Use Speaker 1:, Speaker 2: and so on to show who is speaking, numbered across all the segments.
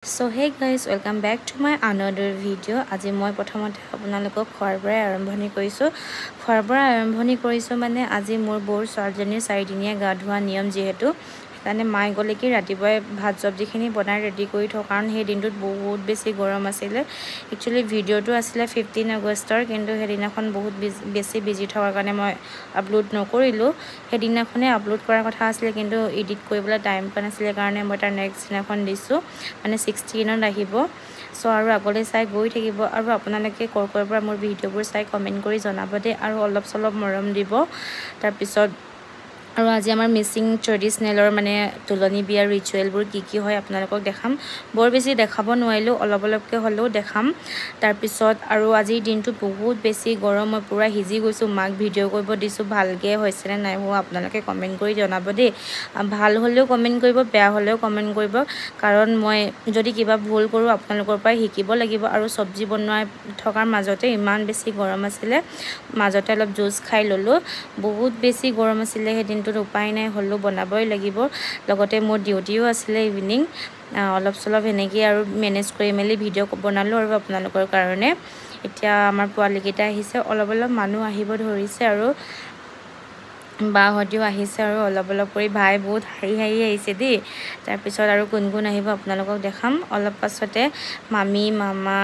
Speaker 1: So hey guys, welcome back to my another video. আজি মই প্ৰথমতে আপোনালোকক খোৱাৰ পৰা আৰম্ভণি কৰিছো। খোৱাৰ পৰা আৰম্ভণি কৰিছো মানে আজি মোৰ বৰ ছোৱালীজনীৰ 4 দিনীয়া গা ধোৱা নিয়ম যেহেতু কাৰণে মাই গলে কি ৰাতিপুৱাই ভাত সবজিখিনি বনাই ৰেডি কৰি থওঁ কাৰণ সেই দিনটোত বহুত বেছি গৰম আছিল। একচুয়ালি ভিডিওটো আছিল 15 আগষ্টৰ কিন্তু হেদিনাখন বহুত বেছি বিজি থকাৰ কাৰণে মই আপলোড নকৰিলো। হেদিনাখনে আপলোড কৰাৰ কথা আছিল কিন্তু এডিট কৰিবলৈ টাইম পোৱা নাছিল কাৰণে মই তাৰ নেক্সট দিনাখন দিছো মানে 16ত আহিব। সো আৰু আগলৈ চাই গৈ থাকিব আৰু আপোনালোকে কৰ পৰা মোৰ ভিডিওবোৰ চাই কমেন্ট কৰি জনাব দে আৰু অলপ চলপ মৰম দিব। তাৰ পিছত আৰু আজি আমাৰ মিসিং ট্ৰেডিশনেলৰ মানে তুলনি বিয়াৰ ৰিচুৱেলবোৰ কি হয় আপোনালোকক দেখাম। বৰ বেছি দেখাব নোৱাৰিলো, অলপকে হলেও দেখাম। তাৰ পিছত আৰু আজিৰ দিনটো বহুত বেছি গৰম, মই পুৰা হিজি গৈছো। মাক ভিডিও কৰিব দিছো, ভালকে হৈছে নে নাই হোৱা আপোনালোকে কমেন্ট কৰি জনাব দে। ভাল হলেও কমেন্ট কৰিব, বেয়া হলেও কমেন্ট কৰিব কাৰণ মই যদি কিবা ভুল কৰো আপোনালোকৰ পৰা শিকিব লাগিব। আৰু সবজি বনোৱা থকাৰ মাজতে ইমান বেছি গৰম আছিল, মাজতে অলপ জুস খাই ললো। বহুত বেছি গৰম আছিল হেদিনটো, উপায় নাই হলো বনাবই লাগিব। লগতে মোৰ ডিউটিও আছিল ইভিনিং, অলপ চলপ এনেকৈ আৰু মেনেজ কৰি মেলি ভিডিও বনালো আৰু আপোনালোকৰ কাৰণে। এতিয়া আমাৰ পোৱালিকেইটা আহিছে, অলপ মানুহ আহিব ধৰিছে আৰু বাহতিও আহিছে আৰু অলপ কৰি ভাই বহুত হাঁহি আহিছে দেই। তাৰ পিছত আৰু কোন আহিব আপোনালোকক দেখাম অলপ পাছতে। মামী মামা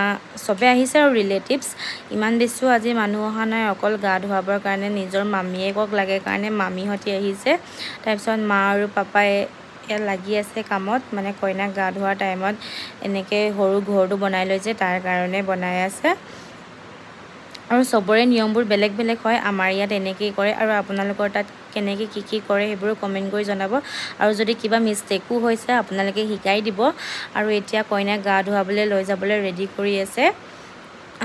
Speaker 1: সবে আহিছে আৰু ৰিলেটিভছ। ইমান বেছিও আজি মানুহ অহা নাই, অকল গা ধোৱাবৰ কাৰণে নিজৰ মামীয়েকক লাগে কাৰণে মামীহতি আহিছে। তাৰ পিছত মা আৰু পাপাই লাগি আছে কামত, মানে কইনাক গা ধোৱাৰ টাইমত এনেকৈ সৰু ঘৰটো বনাই লৈছে তাৰ কাৰণে বনাই আছে। আৰু সবৰে নিয়মবোৰ বেলেগ বেলেগ হয়, আমাৰ ইয়াত এনেকৈ কৰে আৰু আপোনালোকৰ তাত কেনেকৈ কি কৰে সেইবোৰ কমেন্ট কৰি জনাব। আৰু যদি কিবা মিষ্টেকো হৈছে আপোনালোকে শিকাই দিব। আৰু এতিয়া কইনাক গা ধুৱাবলৈ লৈ যাবলৈ ৰেডি কৰি আছে।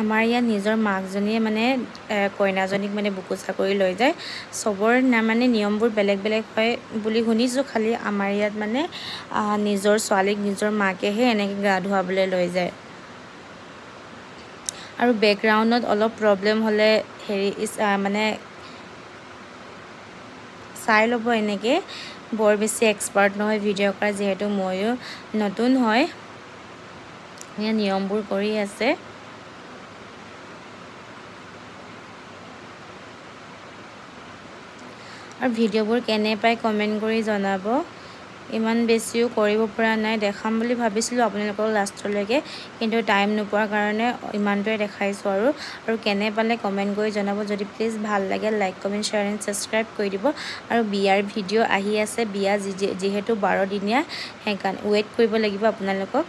Speaker 1: আমাৰ ইয়াত নিজৰ মাকজনীয়ে মানে কইনাজনীক মানে বুকুচা কৰি লৈ যায়। সবৰ মানে নিয়মবোৰ বেলেগ বেলেগ হয় বুলি শুনিছো, খালি আমাৰ ইয়াত মানে নিজৰ ছোৱালীক নিজৰ মাকেহে এনেকৈ গা ধুৱাবলৈ লৈ যায়। আৰু বেকগ্ৰাউণ্ডত অলপ প্ৰব্লেম হলে হেৰি মানে চাই ল'ব এনেকৈ। বৰ বেছি এক্সপাৰ্ট নহয় ভিডিও কৰা, যেহেতু ময়ো নতুন হয়। নিয়মবোৰ কৰি আছে। আৰু ভিডিওবোৰ কেনে পাই কমেন্ট কৰি জনাব। ইমান বেছিও কৰিব পৰা নাই, দেখাম বুলি ভাবিছিলো আপোনালোকক লাষ্টলৈকে কিন্তু টাইম নোপোৱাৰ কাৰণে ইমানটোৱে দেখাইছো। আৰু কেনে পালে কমেন্ট কৰি জনাব। যদি প্লিজ ভাল লাগে like comment share and subscribe কৰি দিব। আৰু বিয়াৰ ভিডিও আহি আছে, বিয়া যিহেতু 12 দিনীয়া সেইকাৰণে ৱেইট কৰিব লাগিব আপোনালোকক।